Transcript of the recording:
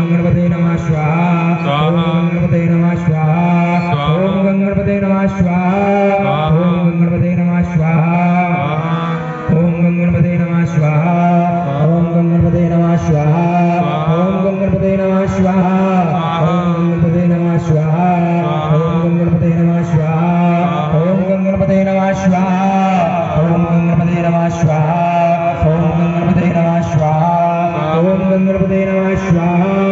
गणपते नमः स्वाहा ओम गणपते नमः स्वाहा ओम गणपते नमः स्वाहा ओम गणपते नमः स्वाहा ओम गणपते नमः स्वाहा ओम गणपते नमः स्वाहा ओम गणपते नमः स्वाहा ओम गणपते नमः स्वाहा ओम गणपते नमः स्वाहा ओम गणपते नमः स्वाहा ओम गणपते नमः स्वाहा ओम गणपते नमः स्वाहा ओम गणपते नमः स्वाहा